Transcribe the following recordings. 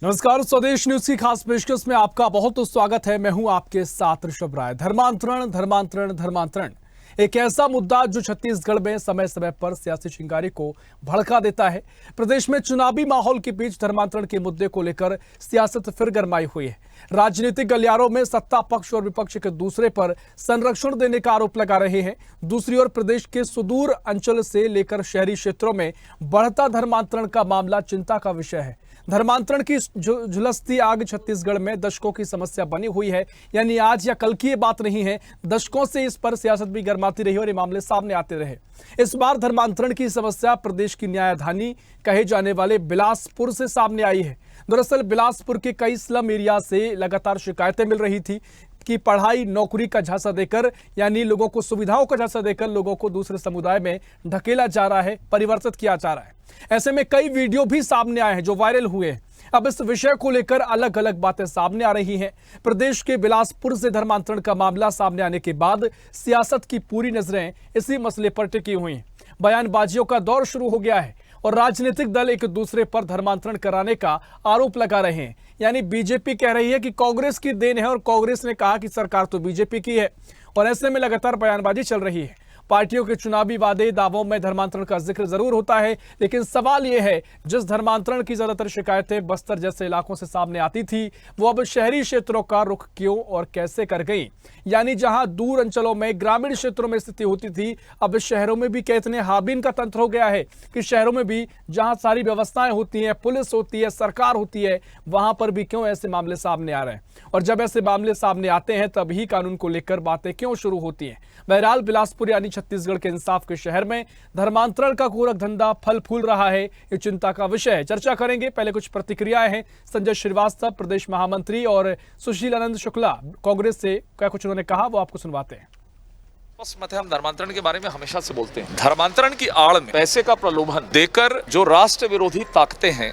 नमस्कार, स्वदेश न्यूज की खास पेशकश में आपका बहुत स्वागत है। मैं हूं आपके साथ ऋषभ राय। धर्मांतरण धर्मांतरण धर्मांतरण एक ऐसा मुद्दा जो छत्तीसगढ़ में समय समय पर सियासी चिंगारी को भड़का देता है। प्रदेश में चुनावी माहौल के बीच धर्मांतरण के मुद्दे को लेकर सियासत फिर गरमाई हुई है। राजनीतिक गलियारों में सत्ता पक्ष और विपक्ष एक दूसरे पर संरक्षण देने का आरोप लगा रहे हैं। दूसरी ओर प्रदेश के सुदूर अंचल से लेकर शहरी क्षेत्रों में बढ़ता धर्मांतरण का मामला चिंता का विषय है। धर्मांतरण की झुलसती आग छत्तीसगढ़ में दशकों की समस्या बनी हुई है। यानी आज या कल की ये बात नहीं है, दशकों से इस पर सियासत भी गरमाती रही और ये मामले सामने आते रहे। इस बार धर्मांतरण की समस्या प्रदेश की न्यायधानी कहे जाने वाले बिलासपुर से सामने आई है। दरअसल बिलासपुर के कई स्लम एरिया से लगातार शिकायतें मिल रही थी कि पढ़ाई नौकरी का झांसा देकर, यानी लोगों को सुविधाओं का झांसा देकर लोगों को दूसरे समुदाय में ढकेला जा रहा है, परिवर्तित किया जा रहा है। ऐसे में कई वीडियो भी सामने आए हैं जो वायरल हुए हैं। अब इस विषय को लेकर अलग अलग बातें सामने आ रही हैं। प्रदेश के बिलासपुर से धर्मांतरण का मामला सामने आने के बाद सियासत की पूरी नजरें इसी मसले पर टिकी हुई हैं। बयानबाजियों का दौर शुरू हो गया है और राजनीतिक दल एक दूसरे पर धर्मांतरण कराने का आरोप लगा रहे हैं। यानी बीजेपी कह रही है कि कांग्रेस की देन है और कांग्रेस ने कहा कि सरकार तो बीजेपी की है, और ऐसे में लगातार बयानबाजी चल रही है। पार्टियों के चुनावी वादे दावों में धर्मांतरण का जिक्र जरूर होता है, लेकिन सवाल यह है, जिस धर्मांतरण की ज्यादातर शिकायतें बस्तर जैसे इलाकों से सामने आती थी, वो अब शहरी क्षेत्रों का रुख क्यों और कैसे कर गई। यानी जहां दूर अंचलों में ग्रामीण क्षेत्रों में स्थिति होती थी, अब शहरों में भी क्या इतने हाबीन का तंत्र हो गया है कि शहरों में भी जहां सारी व्यवस्थाएं होती हैं, पुलिस होती है, सरकार होती है, वहां पर भी क्यों ऐसे मामले सामने आ रहे हैं। और जब ऐसे मामले सामने आते हैं तभी कानून को लेकर बातें क्यों शुरू होती हैं। बहरहाल बिलासपुर यानी छत्तीसगढ़ के इंसाफ के शहर में धर्मांतरण का गोरख धंधा फल फूल रहा है, ये चिंता का विषय है। चर्चा करेंगे। पहले कुछ प्रतिक्रियाएं हैं। संजय श्रीवास्तव प्रदेश महामंत्री और सुशील आनंद शुक्ला कांग्रेस से क्या कुछ उन्होंने कहा, वो आपको सुनवाते हैं। मत है, हम धर्मांतरण के बारे में हमेशा से बोलते हैं। धर्मांतरण की आड़ में पैसे का प्रलोभन देकर जो राष्ट्र विरोधी ताकतें हैं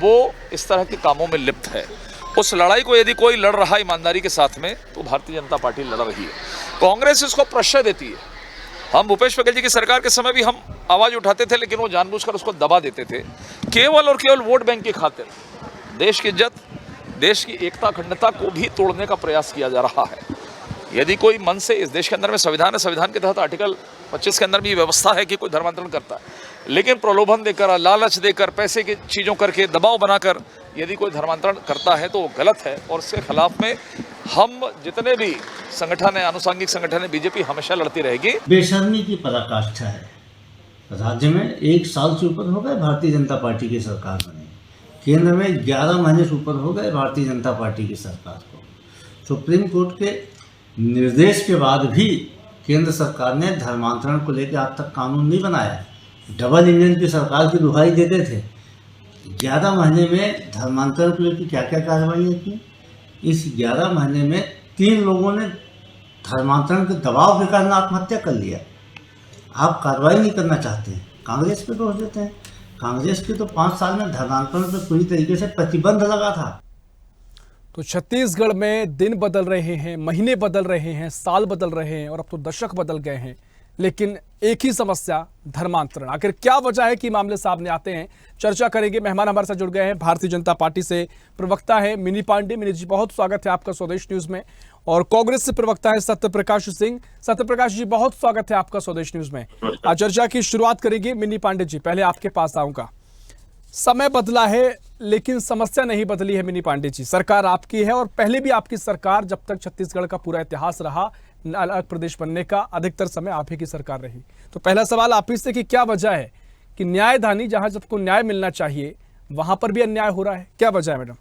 वो इस तरह के कामों में लिप्त है। उस लड़ाई को यदि कोई लड़ रहा है ईमानदारी के साथ में, तो भारतीय जनता पार्टी लड़ रही है। कांग्रेस इसको प्रश्रय देती है। हम भूपेश बघेल जी की सरकार के समय भी हम आवाज उठाते थे, लेकिन वो जानबूझकर उसको दबा देते थे, केवल और केवल वोट बैंक की खातिर। देश की इज्जत, देश की एकता अखंडता को भी तोड़ने का प्रयास किया जा रहा है। यदि कोई मन से, इस देश के अंदर में संविधान है, संविधान के तहत आर्टिकल 25 के अंदर भी व्यवस्था है कि कोई धर्मांतरण करता है, लेकिन प्रलोभन देकर, लालच देकर, पैसे की चीज़ों करके, दबाव बनाकर यदि कोई धर्मांतरण करता है तो वो गलत है। और इसके खिलाफ में हम जितने भी संगठन है, आनुषंगिक संगठन है, बीजेपी हमेशा लड़ती रहेगी। बेशर्मी की पराकाष्ठा है। राज्य में 1 साल से ऊपर हो गए भारतीय जनता पार्टी की सरकार बनी, केंद्र में 11 महीने से ऊपर हो गए भारतीय जनता पार्टी की सरकार को। सुप्रीम कोर्ट के निर्देश के बाद भी केंद्र सरकार ने धर्मांतरण को लेकर आज तक कानून नहीं बनाया। डबल इंजन की सरकार की दुहाई देते थे। 11 महीने में धर्मांतरण को लेकर क्या क्या कार्रवाई की। इस 11 महीने में 3 लोगों ने धर्मांतरण के दबाव के कारण आत्महत्या कर लिया। आप कार्रवाई नहीं करना चाहते हैं, कांग्रेस पे दोष देते हैं। कांग्रेस के तो 5 साल में धर्मांतरण पर पूरी तरीके से प्रतिबंध लगा था। तो छत्तीसगढ़ में दिन बदल रहे हैं, महीने बदल रहे हैं, साल बदल रहे हैं और अब तो दशक बदल गए हैं, लेकिन एक ही समस्या, धर्मांतरण। आखिर क्या वजह है कि मामले सामने आते हैं, चर्चा करेंगे। मेहमान हमारे साथ जुड़ गए हैं, भारतीय जनता पार्टी से प्रवक्ता है मिनी पांडे। मिनी जी, बहुत स्वागत है आपका स्वदेश न्यूज में। और कांग्रेस से प्रवक्ता है सत्यप्रकाश सिंह। सत्यप्रकाश जी, बहुत स्वागत है आपका स्वदेश न्यूज में। आज चर्चा की शुरुआत करेंगे। मिनी पांडे जी, पहले आपके पास आऊंगा। समय बदला है लेकिन समस्या नहीं बदली है। मिनी पांडे जी, सरकार आपकी है और पहले भी आपकी सरकार, जब तक छत्तीसगढ़ का पूरा इतिहास रहा अलग प्रदेश बनने का, अधिकतर समय आप ही की सरकार रही। तो पहला सवाल आप ही से कि क्या वजह है कि न्यायधानी जहां सबको न्याय मिलना चाहिए वहां पर भी अन्याय हो रहा है, क्या वजह है मैडम?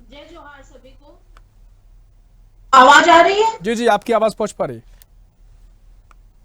जय जोहार सभी को। आवाज आ रही है? जी जी, आपकी आवाज पहुंच पा रही।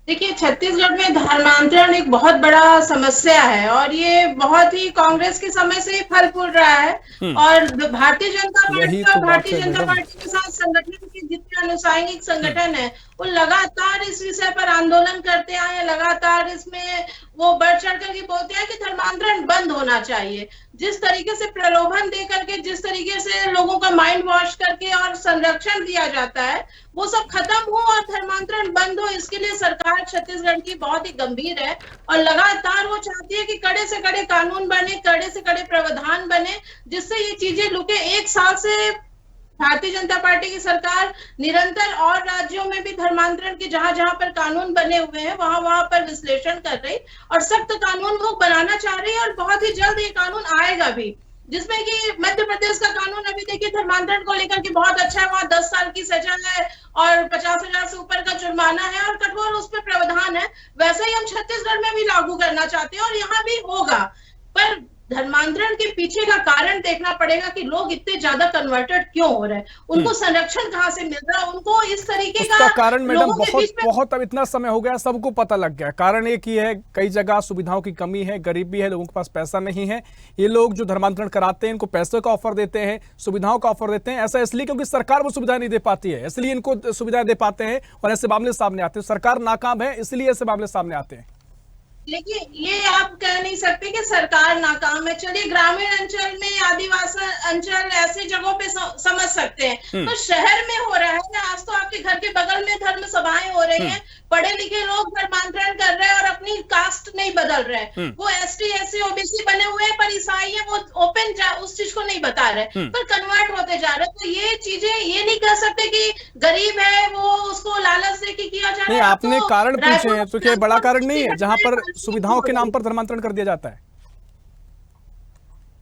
देखिए, छत्तीसगढ़ में धर्मांतरण एक बहुत बड़ा समस्या है और ये बहुत ही कांग्रेस के समय से ही फल फूल रहा है। और भारतीय जनता पार्टी और भारतीय जनता पार्टी के साथ संगठन के जितने अनुसांगिक संगठन है वो लगातार इस विषय पर आंदोलन करते आए हैं, लगातार इसमें वो बढ़ चढ़ करके बोलते हैं कि धर्मांतरण बंद होना चाहिए। जिस तरीके से प्रलोभन दे करके, जिस तरीके से लोगों का माइंड वॉश करके और संरक्षण दिया जाता है, वो सब खत्म हो और धर्मांतरण बंद हो, इसके लिए सरकार छत्तीसगढ़ की बहुत ही गंभीर है और लगातार वो चाहती है कि कड़े से कड़े कानून बने, कड़े से कड़े प्रावधान बने, जिससे ये चीजें रुके। 1 साल से भारतीय जनता पार्टी की सरकार निरंतर और राज्यों में भी धर्मांतरण के जहां जहां पर कानून बने हुए हैं वहां वहां पर विश्लेषण कर रही और सख्त कानून वो बनाना चाह रही है और बहुत ही जल्द ये कानून आएगा भी, जिसमें कि मध्य प्रदेश का कानून अभी देखिए धर्मांतरण को लेकर के बहुत अच्छा है। वहां 10 साल की सजा है और 50,000 से ऊपर का जुर्माना है और कठोर उस पर प्रावधान है। वैसे ही हम छत्तीसगढ़ में भी लागू करना चाहते हैं और यहाँ भी होगा, पर धर्मांतरण के पीछे का कारण देखना पड़ेगा कि लोग इतने ज्यादा कन्वर्टेड क्यों हो रहे हैं, उनको संरक्षण कहाँ से मिल रहा है, उनको इस तरीके उसका कारण मैडम बहुत बहुत अब इतना समय हो गया, सबको पता लग गया। कारण एक ही है, कई जगह सुविधाओं की कमी है, गरीबी है, लोगों के पास पैसा नहीं है। ये लोग जो धर्मांतरण कराते हैं इनको पैसे का ऑफर देते हैं, सुविधाओं का ऑफर देते हैं। ऐसा इसलिए क्योंकि सरकार वो सुविधा नहीं दे पाती है, इसलिए इनको सुविधाएं दे पाते हैं और ऐसे मामले सामने आते हैं। सरकार नाकाम है इसलिए ऐसे मामले सामने आते हैं। लेकिन ये आप कह नहीं सकते कि सरकार नाकाम है। चलिए ग्रामीण अंचल में, आदिवासी अंचल, ऐसे जगहों पे समझ सकते हैं, तो शहर में हो रहा है। आज तो आपके घर के बगल में धर्म सभाएं हो रही हैं, पढ़े लिखे लोग धर्मांतरण कर रहे हैं और अपनी कास्ट नहीं बदल रहे। वो ST SC OBC बने हुए हैं पर ईसाई है, वो ओपन उस चीज को नहीं बता रहे, पर कन्वर्ट होते जा रहे। तो ये चीजें ये नहीं कह सकते कि गरीब है वो उसको लालच दे के किया जा रहा है। नहीं, आपने कारण पूछे हैं तो क्या बड़ा कारण नहीं है जहां पर सुविधाओं के नाम पर धर्मांतरण कर दिया जाता है?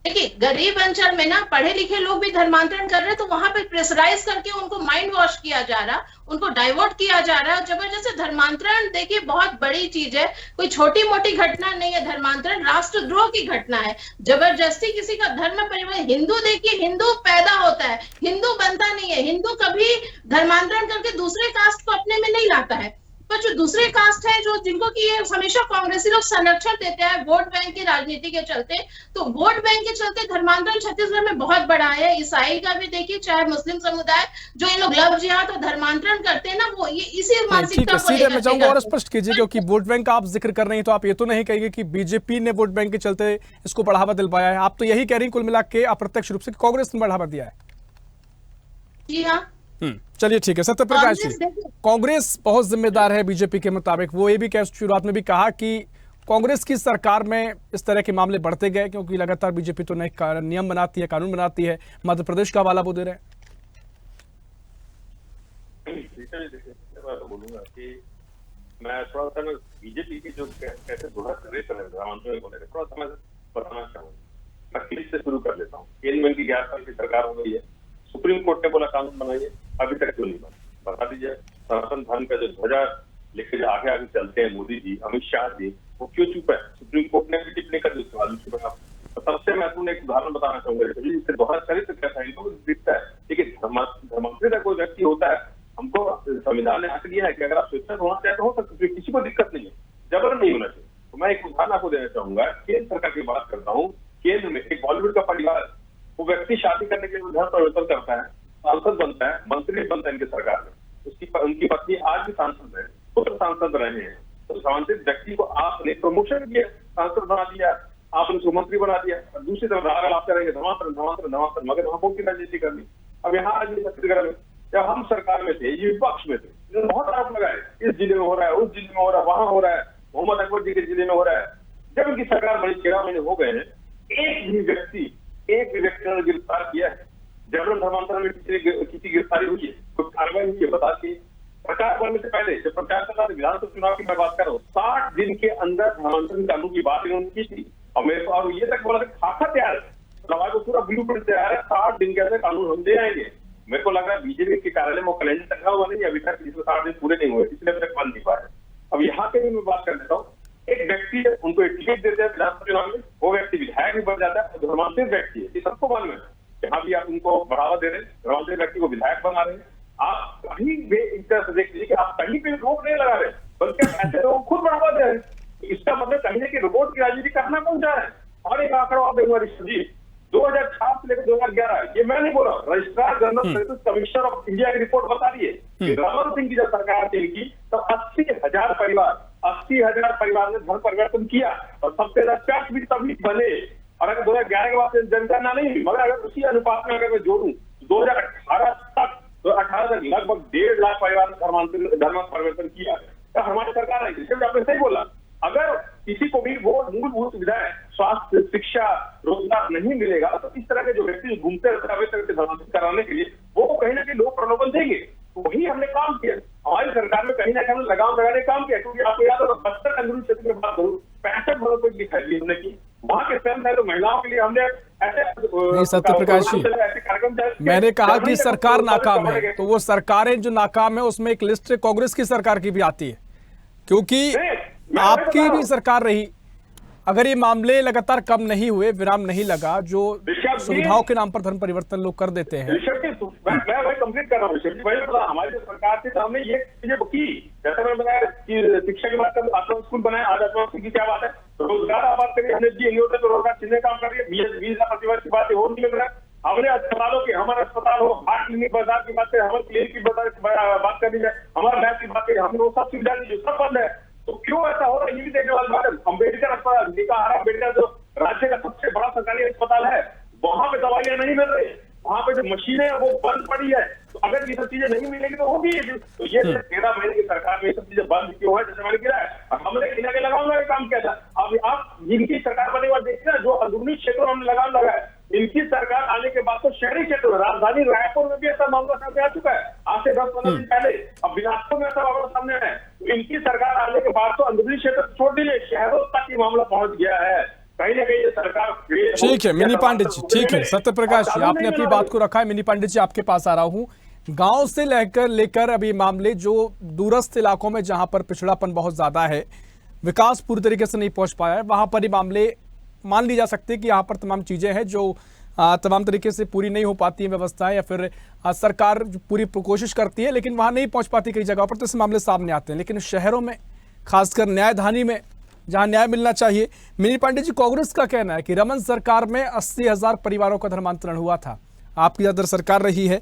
देखिए गरीब अंचल में ना पढ़े लिखे लोग भी धर्मांतरण कर रहे हैं, तो वहां पे प्रेशराइज करके उनको माइंड वॉश किया जा रहा, उनको डाइवर्ट किया जा रहा है जबरदस्ती। धर्मांतरण देखिए बहुत बड़ी चीज है, कोई छोटी मोटी घटना नहीं है। धर्मांतरण राष्ट्रद्रोह की घटना है, जबरदस्ती किसी का धर्म परिवर्तन। हिंदू देखिए, हिंदू पैदा होता है, हिंदू बनता नहीं है। हिंदू कभी धर्मांतरण करके दूसरे कास्ट को अपने में नहीं लाता है। पर जो दूसरे कास्ट है, जो जिनको की ये हमेशा कांग्रेसी लोग संरक्षण देते हैं वोट बैंक की राजनीति के चलते, तो वोट बैंक के चलते धर्मांतरण छत्तीसगढ़ में बहुत बड़ा है। ईसाई का भी देखिए, चाहे मुस्लिम समुदाय, जो ये लोग लव जिहाद तो धर्मांतरण करते हैं ना, वो ये इसी मानसिकता को लेकर। मैं चाहूंगा और स्पष्ट कीजिए, क्योंकि वोट बैंक का आप जिक्र कर रही हैं तो आप ये तो नहीं कहेंगे कि बीजेपी ने वोट बैंक के चलते इसको बढ़ावा दिलवाया है। आप तो यही कह रही हैं कुल मिला के अप्रत्यक्ष रूप से कांग्रेस ने बढ़ावा दिया है। जी हाँ, चलिए ठीक है। सत्यप्रकाश जी, कांग्रेस बहुत जिम्मेदार है बीजेपी के मुताबिक। वो ये भी शुरुआत में भी कहा कि कांग्रेस की सरकार में इस तरह के मामले बढ़ते गए क्योंकि लगातार बीजेपी तो नए नियम बनाती है, कानून बनाती है। मध्य प्रदेश का हवाला वो दे रहे हैं। मैं तो बोलूंगा कि मैं थोड़ा सा बीजेपी की जो कैसे धर्मांतरण को लेकर थोड़ा सा मैं बताना चाहूंगा। मैं क्लिक से शुरू कर लेता हूँ। केंद्र में 11 साल की सरकार हो गई है, सुप्रीम कोर्ट ने बोला कानून बनाइए, अभी तक क्यों नहीं बना? बता दीजिए। सनातन धर्म का जो ध्वजा लेके जो आगे आगे चलते हैं मोदी जी, अमित शाह जी, वो क्यों चुप है? सुप्रीम कोर्ट ने भी टिप्पणी कर दी, सवाल चुप है। तो सबसे महत्वपूर्ण एक उदाहरण बताना चाहूंगा, इससे दोहरा चरित्र कैसा है इनको दिखता है। देखिए धर्मांतरित का कोई व्यक्ति होता है, हमको संविधान ने हक दिया है कि अगर आप स्वेच्छा होना चाहे तो हो सकते, किसी को दिक्कत नहीं है, जबरन नहीं होना चाहिए। तो मैं एक उदाहरण आपको देना चाहूंगा। केंद्र सरकार की बात करता हूँ। केंद्र में एक बॉलीवुड का परिवार, वो व्यक्ति शादी करने के लिए धर्म परिवर्तन करता है, सांसद बनता है, मंत्री बनता है इनकी सरकार में। उनकी पत्नी आज भी सांसद है, पुत्र सांसद रहे हैं। तो सांसद व्यक्ति को आपने प्रमोशन किया, सांसद बना दिया, आपने उसको मंत्री बना दिया, और दूसरी तरफ राग आप करेंगे धर्मांतरण धर्मांतरण धर्मांतरण, मगर वहां की राजनीति करनी। अब यहाँ आज छत्तीसगढ़ में जब हम सरकार में थे, ये विपक्ष में थे, बहुत आरोप लगाए, इस जिले में हो रहा है, उस जिले में हो रहा है, वहां हो रहा है, मोहम्मद अकबर जी के जिले में हो रहा है। जब उनकी सरकार बड़ी 13 महीने हो गए हैं, एक भी व्यक्ति ने गिरफ्तार किया है? जबरन धर्मांतरण में किसी गिरफ्तारी हुई है? कोई कार्रवाई हुई है? बता के प्रचार करने से पहले जब प्रचार कर रहा था, विधानसभा चुनाव की मैं बात कर रहा हूँ, 60 दिन के अंदर धर्मांतरण कानून की बात इन्होंने की थी। और मेरे को और ये तक बोला खाका तैयार है, हमारे को पूरा ब्लू प्रिंट तैयार है, 60 दिन के अंदर कानून हम दे आएंगे। मेरे को लग रहा है बीजेपी के कार्यालय में कैलेंडर टंगा हुआ नहीं, अभी तक इसमें 60 दिन पूरे नहीं हुए, इसलिए तक बन नहीं पाया। अब यहाँ पे भी मैं बात कर देता हूँ। एक व्यक्ति है, उनको टिकट देते हैं विधानसभा चुनाव में, वो व्यक्ति विधायक भी बन जाता है, धर्मांतरित व्यक्ति है, ये सबको मालूम है। जहाँ भी आप उनको बढ़ावा दे रहे हैं, धर्मांतरित व्यक्ति को विधायक बना रहे हैं, आप कहीं भी एक तरह से देख लीजिए कि आप कहीं पे रोक नहीं लगा रहे, बल्कि ऐसे लोग खुद बढ़ावा दे रहे हैं। इसका मतलब कहीं ना कहीं रोबोट की राजनीति करना कौन चाह रहा है। और एक आंकड़ा आप देखो जी, 2004 से लेकर 2011, ये मैं नहीं बोल रहा हूँ, registrar general commissioner of India की रिपोर्ट बता रही है कि रमन सिंह की जब सरकार थी इनकी, तब 80,000 परिवार ने धर्म परिवर्तन किया और सबसे ज्यादा टैक्स भी तभी बने। और अगर 2011 के बाद जनगणना नहीं हुई, मगर अगर उसी अनुपात में अगर मैं जोड़ूं 2018 तक, तो 18 तक लगभग 1.5 लाख परिवार ने धर्म परिवर्तन किया है। तो हमारी सरकार है, इसलिए आपने सही बोला, अगर किसी को भी वो मूलभूत सुविधाएं, स्वास्थ्य, शिक्षा, रोजगार नहीं मिलेगा, तो इस तरह के जो व्यक्ति घूमते रहते हैं धर्मांतरित कराने के लिए, वो कहीं ना कहीं लोग प्रलोभन देंगे। तो वही हमने काम किया, हमारी सरकार में कहीं ना कहीं लगाम लगाने काम किया। क्योंकि आपको याद होगा, बस्तर अंदरूनी क्षेत्र में बात करूँ, 65 घरों को दिखाई हमने की, वहाँ के स्वयं है तो महिलाओं के लिए हमने ऐसे सत्यप्रकाश जी, मैंने कहा कि सरकार नाकाम है, तो वो सरकारें जो नाकाम है उसमें एक लिस्ट कांग्रेस की सरकार की भी आती है, क्योंकि आपकी भी सरकार रही। अगर ये मामले लगातार कम नहीं हुए, विराम नहीं लगा, जो सुविधाओं के नाम पर धर्म परिवर्तन लोग कर देते हैं। मैं वही कंप्लीट कर रहा हूँ, हमारी जो सरकार थी, हमने ये चीजें की, जैसे मैंने बताया कि शिक्षा की बात कर, आत्मा स्कूल बनाए, आज आत्मा की क्या बात है, रोजगार आप बात करिए, हमने जी होते तो रोजगार चिन्ह काम कर रही है, 20,000 प्रतिवर्ष की बात हो नहीं मिल रहा है। हमने अस्पतालों की, हमारे अस्पताल हो, हार्ट क्लिनिक बाजार की बात करें, हमारे क्लिनिक की बात कर ली जाए, हमारे लैब की बात करें, हमने वो सब सुविधा दी, सब बंद है। तो क्यों ऐसा हो रहा है, ये भी देखने वाली बात है। अम्बेडकर अस्पताल, अम्बेडकर जो राज्य का सबसे बड़ा सरकारी अस्पताल है, वहां पे दवाइयां नहीं मिल रही, वहां पे जो मशीनें है वो बंद पड़ी है। तो अगर ये सब चीजें नहीं मिलेगी तो होगी। तो ये 13 महीने की सरकार में ये सब चीजें बंद क्यों है, जैसे मैंने किया है, हमने कहीं ना कहीं लगाम लगा काम किया था। अब आप जिनकी सरकार बने बाद देखिए ना, जो अंदरूनी क्षेत्रों में हमने लगाम लगाया, इनकी सरकार आने के बाद तो शहरी क्षेत्र में, राजधानी रायपुर में भी ऐसा मामला सामने आ चुका है, आज से 10-15 दिन पहले। अब बिलासपुर में ऐसा मामला सामने है। तो इनकी सरकार आने के बाद तो अंदरूनी क्षेत्र छोड़ दीजिए, शहरों तक ये मामला पहुंच गया है। कहीं ना कहीं सरकार, ठीक है मिनी पांडे जी, ठीक है सत्यप्रकाश जी, आपने अपनी बात को रखा है। मिनी पांडे जी, आपके पास आ रहा हूँ। गांव से लेकर अभी मामले जो दूरस्थ इलाकों में जहां पर पिछड़ापन बहुत ज्यादा है, विकास पूरी तरीके से नहीं पहुंच पाया है, वहां पर ही मामले मान ली जा सकती है कि यहाँ पर तमाम चीजें हैं जो तमाम तरीके से पूरी नहीं हो पाती है व्यवस्थाएं, या फिर सरकार पूरी कोशिश करती है लेकिन वहां नहीं पहुंच पाती कई जगहों पर, तो ऐसे मामले सामने आते हैं। लेकिन शहरों में, खासकर न्यायधानी में जहां न्याय मिलना चाहिए, मिनी पांडे जी, कांग्रेस का कहना है कि रमन सरकार में 80,000 परिवारों का धर्मांतरण हुआ था, आपकी ज्यादातर सरकार रही है,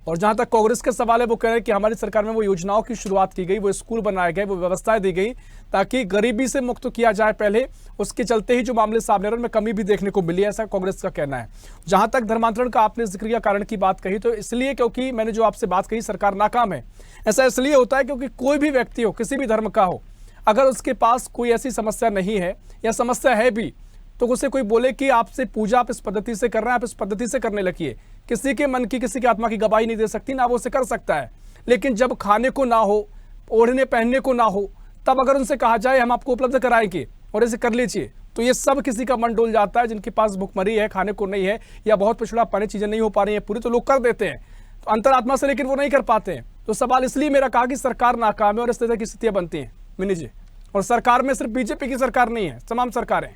और जहां तक कांग्रेस का सवाल है वो कह रहे हैं कि हमारी सरकार में वो योजनाओं की शुरुआत की गई, वो स्कूल बनाए गए, वो व्यवस्थाएं दी गई ताकि गरीबी से मुक्त किया जाए पहले, उसके चलते ही जो मामले सामने आ रहे हैं उनमें कमी भी देखने को मिली है, ऐसा कांग्रेस का कहना है। जहां तक धर्मांतरण का आपने जिक्र किया, कारण की बात कही, तो इसलिए क्योंकि मैंने जो आपसे बात कही, सरकार नाकाम है। ऐसा इसलिए होता है क्योंकि कोई भी व्यक्ति हो, किसी भी धर्म का हो, अगर उसके पास कोई ऐसी समस्या नहीं है या समस्या है भी, तो उसे कोई बोले कि आपसे पूजा आप इस पद्धति से कर रहे हैं, आप इस पद्धति से करने लगिए, किसी के मन की, किसी की आत्मा की गवाही नहीं दे सकती, ना वो उसे कर सकता है। लेकिन जब खाने को ना हो, ओढ़ने पहनने को ना हो, तब अगर उनसे कहा जाए हम आपको उपलब्ध कराएंगे और इसे कर लीजिए, तो ये सब किसी का मन डोल जाता है। जिनके पास भुखमरी है, खाने को नहीं है, या बहुत पिछड़ा पानी चीजें नहीं हो पा रही है पूरी, तो लोग कर देते हैं तो अंतरात्मा से, लेकिन वो नहीं कर पाते हैं। तो सवाल इसलिए मेरा कहा कि सरकार नाकाम है और इस तरह की स्थितियां बनती हैं मिनी जी। और सरकार में सिर्फ बीजेपी की सरकार नहीं है, तमाम सरकारें।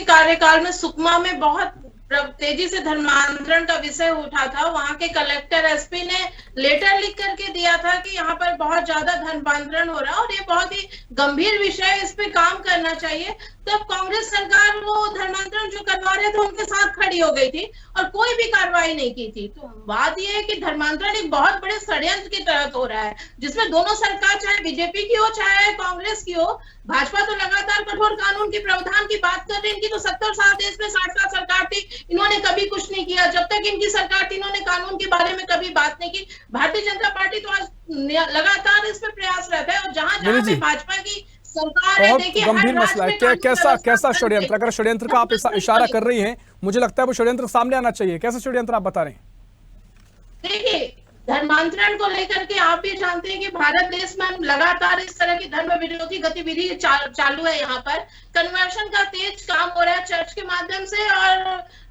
कार्यकाल में सुकमा में बहुत तेजी से धर्मांतरण का विषय उठा था। वहां के कलेक्टर एसपी ने लेटर लिख करके दिया था कि यहाँ पर बहुत ज्यादा धर्मांतरण हो रहा है और ये बहुत ही गंभीर विषय है, इस पे काम करना चाहिए। तब कांग्रेस सरकार वो धर्मांतरण जो करवा रहे थे उनके साथ खड़ी हो गई थी और कोई भी कार्रवाई नहीं की थी। तो बात यह है कि धर्मांतरण एक बहुत बड़े षड्यंत्र के तहत हो रहा है, जिसमें दोनों सरकार, चाहे बीजेपी की हो चाहे कांग्रेस की हो, भाजपा तो लगातार कठोर कानून के प्रावधान की बात कर रही है। इनकी तो 70 साल देश में 60 साल सरकार थी, इन्होंने कभी कुछ नहीं किया। जब तक इनकी सरकार थी इन्होंने कानून के बारे में कभी बात नहीं की। भारतीय जनता पार्टी तो आज लगातार इस पे प्रयास रहता है और जहां जहां पे भाजपा की सरकार है, देखिए गंभीर मसला है। कैसा षड्यंत्र, अगर षड्यंत्र का आप इशारा कर रही हैं, मुझे लगता है वो षड्यंत्र सामने आना चाहिए। कैसा षड्यंत्र आप बता रहे हैं? देखिए, धर्मांतरण को लेकर के आप भी जानते हैं कि भारत देश में लगातार इस तरह की धर्म विरोधी गतिविधि चालू है। यहाँ पर कन्वर्शन का तेज काम हो रहा है चर्च के माध्यम से, और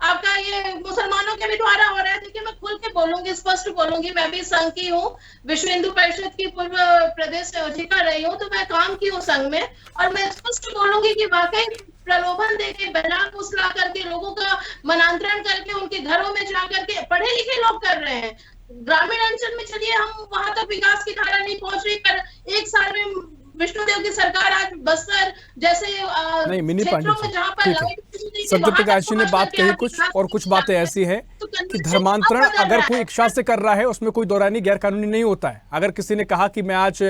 आपका ये मुसलमानों के भी द्वारा हो रहा है। देखिए, मैं खुल के बोलूंगी, स्पष्ट बोलूंगी, मैं भी संघ की हूँ, विश्व हिंदू परिषद की पूर्व प्रदेश संयोजिका रही हूँ, तो मैं काम की हूँ संघ में, और मैं स्पष्ट बोलूंगी कि वाकई प्रलोभन देके, बहला फुसला करके, लोगों का मनांतरण करके, उनके घरों में जाकर के पढ़े लिखे लोग कर रहे हैं। ग्रामीण अंचल में चलिए, हम वहां तक विकास की धारा नहीं पहुंच रही, पर एक साल में विष्णुदेव की सरकार आज बस्तर जैसे नहीं मिनी क्षेत्रों पांडे में जहाँ जी, पर ठीक है। सत्य प्रकाश जी ने बात कही कुछ, और कुछ बातें ऐसी हैं कि धर्मांतरण अगर कोई इच्छा से कर रहा है उसमें कोई दो राय नहीं, गैर कानूनी नहीं होता है। अगर किसी ने कहा कि मैं आज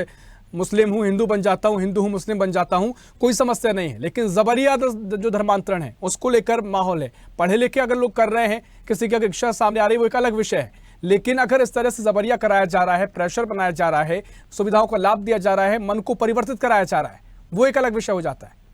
मुस्लिम हूं हिंदू बन जाता हूं, हिंदू हूं मुस्लिम बन जाता हूं, कोई समस्या नहीं है। लेकिन जबरिया जो धर्मांतरण है उसको लेकर माहौल है। पढ़े लिखे अगर लोग कर रहे हैं, किसी की अगर इच्छा सामने आ रही है, वो एक अलग विषय है। लेकिन अगर इस तरह से जबरिया कराया जा रहा है, प्रेशर बनाया जा रहा है, सुविधाओं का लाभ दिया जा रहा है, मन को परिवर्तित कराया जा रहा है, वो एक अलग विषय हो जाता है।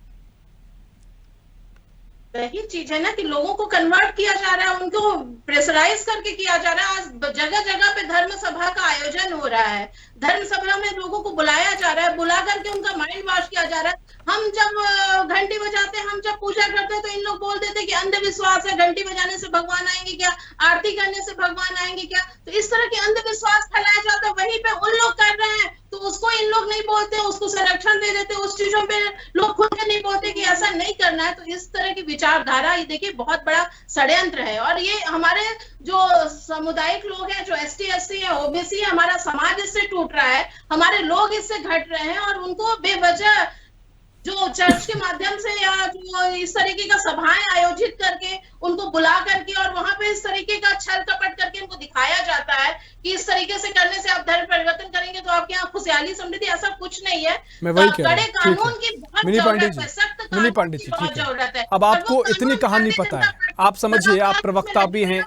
वही चीज है ना कि लोगों को कन्वर्ट किया जा रहा है, उनको प्रेशराइज करके किया जा रहा है। आज जगह जगह पे धर्म सभा का आयोजन हो रहा है, धर्म सभा में लोगों को बुलाया जा रहा है, बुला करके उनका माइंड वॉश किया जा रहा है। हम जब घंटी बजाते हैं, हम जब पूजा करते हैं, तो इन लोग बोल देते हैं कि अंधविश्वास है, घंटी बजाने से भगवान आएंगे क्या, आरती करने से भगवान आएंगे क्या। तो इस तरह के अंधविश्वास फैलाया जाता है, वहीं पे उन लोग कर रहे हैं तो उसको इन लोग नहीं बोलते, उसको संरक्षण दे देते, उस चीजों पे लोग खुद नहीं बोलते कि ऐसा नहीं करना है। तो इस तरह की विचारधारा ये देखिए बहुत बड़ा षड्यंत्र है। और ये हमारे जो सामुदायिक लोग हैं, जो एसटी एससी है, ओबीसी है, हमारा समाज इससे टूट रहा है, हमारे लोग इससे घट रहे हैं। और उनको बेवजह जो चर्च के माध्यम से या जो इस तरीके का सभाएं आयोजित करके उनको बुला करके और वहां पे इस तरीके का छल कपट करके उनको दिखाया जाता है कि इस तरीके से करने से आप धर्म परिवर्तन करेंगे तो आपके यहाँ खुशहाली समृद्धि, ऐसा कुछ नहीं है। मैं वही कह रहा कड़े हूं, कानून की बहुत मिनी पांडे जरूरत जी, है, सख्त मिनी कानून पांडे की जी, बहुत ठीक है। जरूरत है। अब और आपको वो इतनी कानून कहानी भारतीय पता जनता है, पार्टी आप समझिए, आप में प्रवक्ता भी हैं,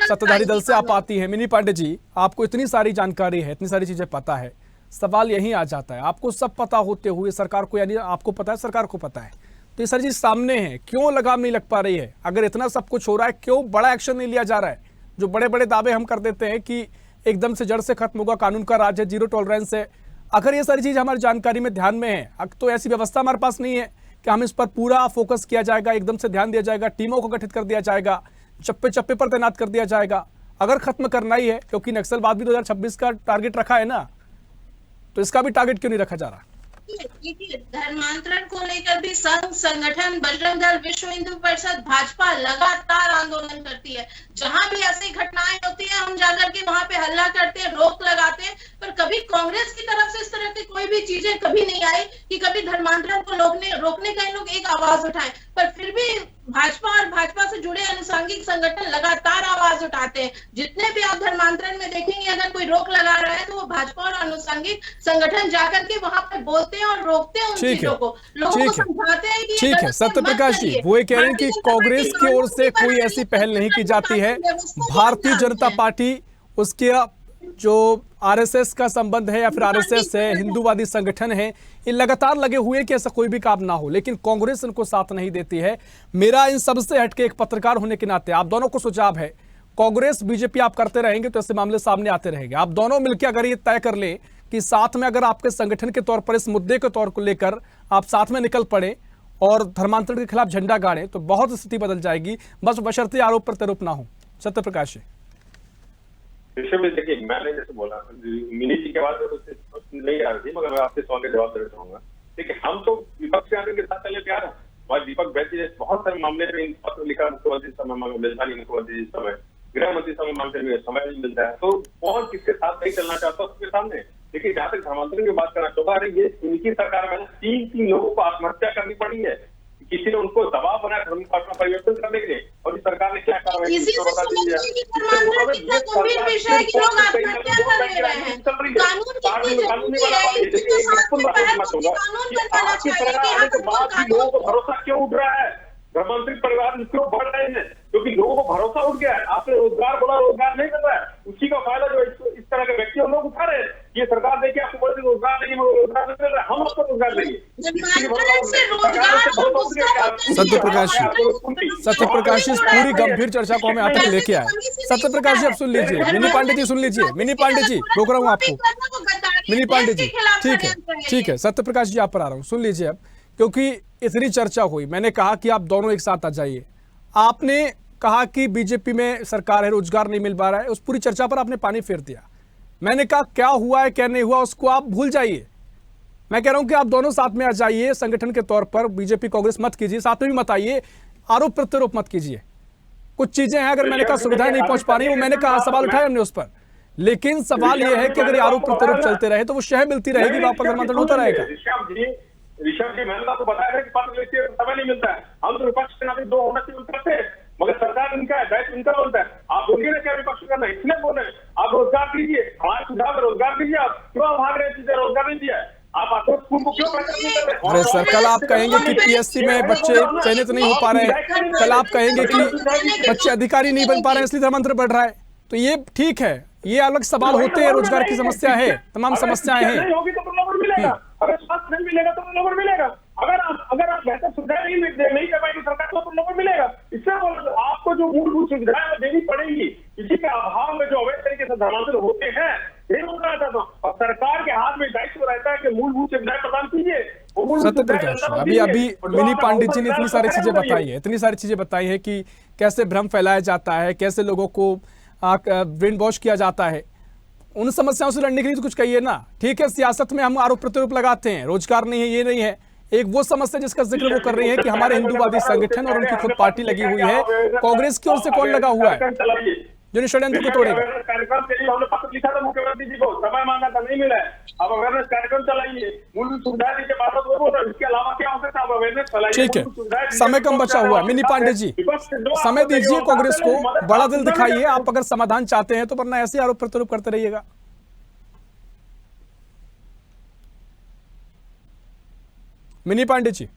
सत्ताधारी दल से आप आती हैं। मिनी पांडे जी, आपको इतनी सारी जानकारी है, इतनी सारी चीजें पता है, सवाल यही आ जाता है, आपको सब पता होते हुए सरकार को, यानी आपको पता है सरकार को पता है, तो ये सारी चीज सामने है, क्यों लगाम नहीं लग पा रही है? अगर इतना सब कुछ हो रहा है, क्यों बड़ा एक्शन नहीं लिया जा रहा है? जो बड़े बड़े दावे हम कर देते हैं कि एकदम से जड़ से खत्म होगा, कानून का राज है, जीरो टॉलरेंस है, अगर ये सारी चीज हमारी जानकारी में ध्यान में है, तो ऐसी व्यवस्था हमारे पास नहीं है कि हम इस पर पूरा फोकस किया जाएगा, एकदम से ध्यान दिया जाएगा, टीमों को गठित कर दिया जाएगा, चप्पे चप्पे पर तैनात कर दिया जाएगा। अगर खत्म करना ही है, क्योंकि नक्सलवाद भी 2026 का टारगेट रखा है ना, तो इसका भी टारगेट क्यों नहीं रखा जा रहा? धर्मांतरण को लेकर भी संघ, संगठन, बजरंग दल, विश्व हिंदू परिषद, भाजपा लगातार आंदोलन करती है। जहां भी ऐसी घटनाएं होती है, हम जाकर के वहां पे हल्ला करते हैं, रोक लगाते हैं, पर कभी कांग्रेस की तरफ से इस तरह की कोई भी चीजें कभी नहीं आई कि कभी धर्मांतरण को रोकने का इन लोग एक आवाज उठाएं। पर फिर भी भाजपा और भाजपा से जुड़े अनुषंगिक संगठन लगातार आवाज उठाते हैं। जितने भी आप धर्मांतरण में देखेंगे, अगर कोई रोक लगा रहा है तो वो भाजपा और अनुषंगिक संगठन जाकर के वहां पर बोलते हैं और रोकते हैं उन चीजों को, लोगों को समझाते हैं कि ठीक है। सत्य प्रकाश जी, वो ये कह रहे हैं कि कांग्रेस की ओर से कोई ऐसी पहल नहीं की जाती है, भारतीय जनता पार्टी, उसके जो आरएसएस का संबंध है या फिर आरएसएस है, हिंदूवादी संगठन है, ये लगातार लगे हुए कि ऐसा कोई भी काम ना हो, लेकिन कांग्रेस इनको साथ नहीं देती है। मेरा इन सबसे हटके एक पत्रकार होने के नाते आप दोनों को सुझाव है, कांग्रेस बीजेपी आप करते रहेंगे तो ऐसे मामले सामने आते रहेंगे। आप दोनों मिलकर अगर ये तय कर ले कि साथ में अगर आपके संगठन के तौर पर इस मुद्दे के तौर को लेकर आप साथ में निकल पड़े और धर्मांतरण के खिलाफ झंडा गाड़े, तो बहुत स्थिति बदल जाएगी, बस बशर्ते आरोप प्रत्यारोप ना हो। सत्य प्रकाश जी, विषय में देखिए, मैंने जैसे बोला मिनी जी के बाद नहीं आ रही थी, मगर मैं आपके सवाल का जवाब देना चाहूंगा। देखिए, हम तो विपक्ष के आने के साथ चले तैयार हैं। हमारे दीपक बैठ जी ने बहुत सारे मामले में पत्र लिखा, मुख्यमंत्री समय मांगे मिलता नहीं, मुख्यमंत्री समय, गृह मंत्री समय मांगते हुए समय नहीं मिलता है, तो कौन किसके साथ नहीं चलना चाहता उसके सामने। देखिए, जहां तक धर्मांतरण की बात करना चाहूंगा, अरे ये इनकी सरकार में 3 लोगों को आत्महत्या करनी पड़ी है, किसी ने उनको दबाव बनाया धर्म का अपना परिवर्तन करने के लिए, और इस सरकार ने क्या कार्रवाई की? लोगों को भरोसा क्यों उठ रहा है? धर्मांतरित परिवार क्यों बढ़ रहे हैं? क्योंकि लोगों को भरोसा उठ गया है। आपने रोजगार बोला, रोजगार नहीं मिल रहा है, उसी का फायदा जो इस तरह के व्यक्ति हम लोग उठा रहे हैं। ये सरकार देखिए, आपको बोलते रोजगार नहीं, रोजगार नहीं मिल रहा है, हम आपको रोजगार देंगे। सत्य प्रकाश जी, सत्य प्रकाश जी, इस पूरी गंभीर चर्चा को हम यहाँ तक लेके आए। सत्य प्रकाश जी, अब सुन लीजिए, मिनी पांडे जी सुन लीजिए, मिनी पांडे जी रोक रहा हूँ आपको, मिनी पांडे जी, ठीक है, ठीक है, सत्य प्रकाश जी आप पर आ रहा हूँ, सुन लीजिए अब, क्योंकि इतनी चर्चा हुई, मैंने कहा कि आप दोनों एक साथ आ जाइए। आपने कहा कि बीजेपी में सरकार है, रोजगार नहीं मिल पा रहा है, उस पूरी चर्चा पर आपने पानी फेर दिया। मैंने कहा क्या हुआ है क्या नहीं हुआ उसको आप भूल जाइए। मैं कह रहा हूं कि आप दोनों साथ में आ जाइए, संगठन के तौर पर बीजेपी कांग्रेस मत कीजिए, साथ में भी मत आइए, आरोप प्रत्यारोप मत कीजिए। कुछ चीजें हैं, अगर मैंने कहा सुविधाएं नहीं पहुंच पा रही, वो मैंने कहा सवाल उठाए हमने उस पर, लेकिन सवाल यह है कि अगर ये आरोप प्रत्यारोप चलते रहे तो वो शह मिलती रहेगी, वहां पर धर्मांतरण होता रहेगा। ऋषभ जी मैंने आपको बताया था कि पत्र लिखते समय नहीं मिलता है। हम तो विपक्ष के नाते दो होना चाहिए करते हैं, मगर सरकार इनका है, दायित्व इनका बनता है। आप बोलिए ना क्या विपक्ष करना, इसलिए बोले आप रोजगार दीजिए, हमारे सुझाव में रोजगार दीजिए। आप क्यों भाग रहे हैं, रोजगार नहीं दिया आप स्कूल को क्यों बेहतर नहीं कर रहे? अरे सर, कल आप कहेंगे कि पीएससी में बच्चे चयनित नहीं हो पा रहे हैं, कल आप कहेंगे कि बच्चे अधिकारी नहीं बन पा रहे हैं इसलिए धर्मांतरण बढ़ रहा है, तो ये ठीक है, ये अलग सवाल होते हैं, रोजगार की समस्या है, तमाम समस्याएं हैं। नहीं होगी तो प्रलोभन मिलेगा, अगर स्वास्थ्य नहीं मिलेगा तो प्रलोभन मिलेगा, अगर आप बेहतर सुविधाएं नहीं कर पाएंगे सरकार को प्रलोभन मिलेगा। इससे आपको जो मूलभूत सुविधाएं देनी पड़ेगी, इसी के अभाव में जो अवैध तरीके से धर्मांतरण होते हैं, ये होना चाहता हूँ। और सरकार के हाथ में दायित्व रहता है कि मूलभूत सुविधाएं प्रदान कीजिए। सत्य प्रकाश, अभी मिनी पांडित जी ने इतनी सारी चीजें बताई है कि कैसे भ्रम फैलाया जाता है, कैसे लोगों को ब्रेन वॉश किया जाता है। उन समस्याओं से लड़ने के लिए तो कुछ कहिए ना। ठीक है, सियासत में हम आरोप प्रत्यारोप लगाते हैं, रोजगार नहीं है, ये नहीं है। एक वो समस्या जिसका जिक्र वो कर रही है कि हमारे हिंदूवादी संगठन और उनकी खुद पार्टी लगी हुई है, कांग्रेस की ओर से कौन लगा हुआ है जो षड्यंत्र को तोड़ेगा। कार्यक्रम के लिए हमने पत्र लिखा था मुख्यमंत्री जी को, समय मांगा था, नहीं मिला है। अब अवेयरनेस कार्यक्रम चलाइए, मूलभूत सुविधाएं दीजिए, बात इसके अलावा क्या हो सकता है, अवेयरनेस चलाइए। ठीक है, समय कम बचा हुआ है। मिनी पांडे जी, समय दीजिए कांग्रेस को, बड़ा दिल दिखाइए आप अगर समाधान चाहते हैं तो, वरना ऐसे आरोप प्रत्यारोप करते रहिएगा। मिनी पांडे जी,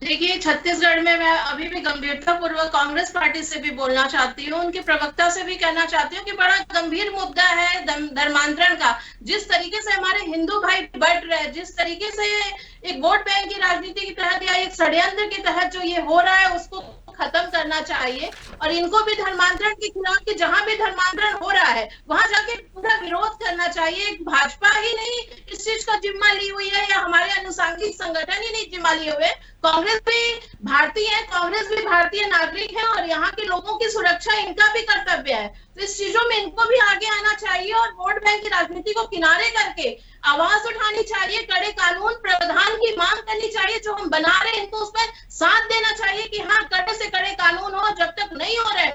देखिए, छत्तीसगढ़ में मैं अभी भी गंभीरता पूर्वक कांग्रेस पार्टी से भी बोलना चाहती हूँ, उनके प्रवक्ता से भी कहना चाहती हूँ कि बड़ा गंभीर मुद्दा है धर्मांतरण का। जिस तरीके से हमारे हिंदू भाई बढ़ रहे हैं, जिस तरीके से एक वोट बैंक की राजनीति के तहत या एक षड्यंत्र के तहत जो ये हो रहा है, उसको खत्म करना चाहिए। और इनको भी धर्मांतरण के खिलाफ, कि जहां भी धर्मांतरण हो रहा है वहां जाके पूरा विरोध करना चाहिए। भाजपा ही नहीं इस चीज का जिम्मा ली हुई है, या हमारे अनुसांगिक संगठन ही नहीं जिम्मा लिए हुए। कांग्रेस भी भारतीय है, कांग्रेस भी भारतीय नागरिक है, और यहाँ के लोगों की सुरक्षा इनका भी कर्तव्य है। तो इस चीजों में इनको भी आगे आना चाहिए और वोट बैंक की राजनीति को किनारे करके आवाज उठानी चाहिए, कड़े कानून प्रावधान की मांग करनी चाहिए। जो हम बना रहे हैं इनको उसमें साथ देना चाहिए कि हाँ, कड़े से कड़े कानून हो। जब तक नहीं हो रहे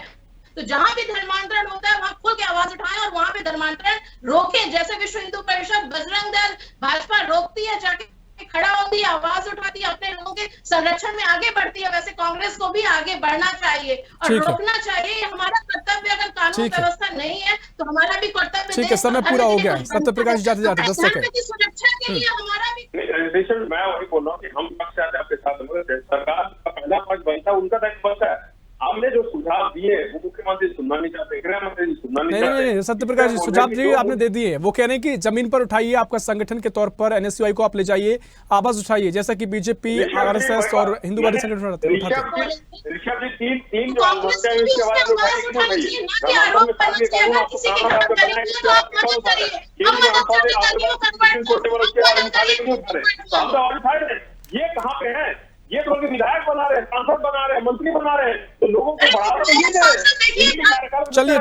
तो जहां भी धर्मांतरण होता है वहां खुल के आवाज उठाएं और वहां पे धर्मांतरण रोकें। जैसे विश्व हिंदू परिषद, बजरंग दल, भाजपा रोकती है, जाके खड़ा होती है, आवाज उठाती है, अपने लोगों के संरक्षण में आगे बढ़ती है, वैसे कांग्रेस को भी आगे बढ़ना चाहिए और रोकना चाहिए। हमारा कर्तव्य, अगर कानून व्यवस्था नहीं है तो हमारा भी कर्तव्य। ठीक है, समय पूरा हो गया। सत्य प्रकाश जाते जाते 10 सेकंड की सुरक्षा के लिए हमारा भी। मैं वही बोल रहा हूँ कि हम पक्ष आते आपके साथ, सरकार का पहला पक्ष बनता है, उनका दायित्व बनता है। हमने जो सुझाव दिए वो मुख्यमंत्री सुनना नहीं चाहते, गृह मंत्री सुनना नहीं चाहते। नहीं, सत्य प्रकाश जी, सुझाव दिए आपने दे दिए। वो कह रहे हैं कि जमीन पर उठाइए, आपका संगठन के तौर पर एनएसयूआई को आप ले जाइए, आवाज उठाइए, जैसा कि बीजेपी, आरएसएस और हिंदूवादी संगठन उठाते हैं। ऋषभ जी, तीन जो आत्महत्या है उसके बारे में ये कहाँ पे है? ये तो विधायक बना रहे हैं, सांसद बना रहे हैं, मंत्री बना रहे हैं, तो लोगों को बढ़ावा नहीं दे रहे। चलिए,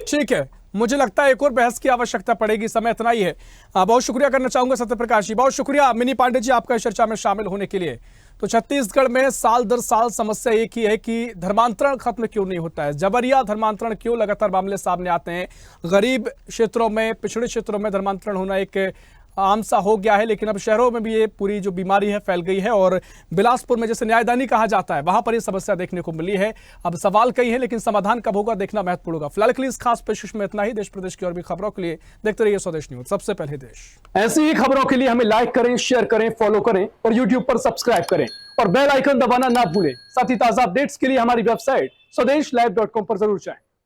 ठीक है, मुझे लगता है एक और बहस की आवश्यकता पड़ेगी, समय इतना ही है। बहुत शुक्रिया करना चाहूंगा सत्य प्रकाश जी, बहुत शुक्रिया मिनी पांडे जी आपका इस चर्चा में शामिल होने के लिए। तो छत्तीसगढ़ में साल दर साल समस्या एक ही है कि धर्मांतरण खत्म क्यों नहीं होता है, जबरिया धर्मांतरण क्यों लगातार मामले सामने आते हैं। गरीब क्षेत्रों में, पिछड़े क्षेत्रों में धर्मांतरण होना एक आम सा हो गया है, लेकिन अब शहरों में भी ये पूरी जो बीमारी है फैल गई है, और बिलासपुर में जैसे न्यायदानी कहा जाता है वहां पर ये समस्या देखने को मिली है। अब सवाल कई है, लेकिन समाधान कब होगा देखना महत्वपूर्ण होगा। फिलहाल के लिए इस खास पेशकश में इतना ही। देश प्रदेश की और भी खबरों के लिए देखते रहिए स्वदेश न्यूज, सबसे पहले देश। ऐसी ही खबरों के लिए हमें लाइक करें, शेयर करें, फॉलो करें और यूट्यूब पर सब्सक्राइब करें और बेल आइकन दबाना ना भूलें। साथ ही ताजा अपडेट्स के लिए हमारी वेबसाइट स्वदेशलाइव.com पर जरूर जाएं।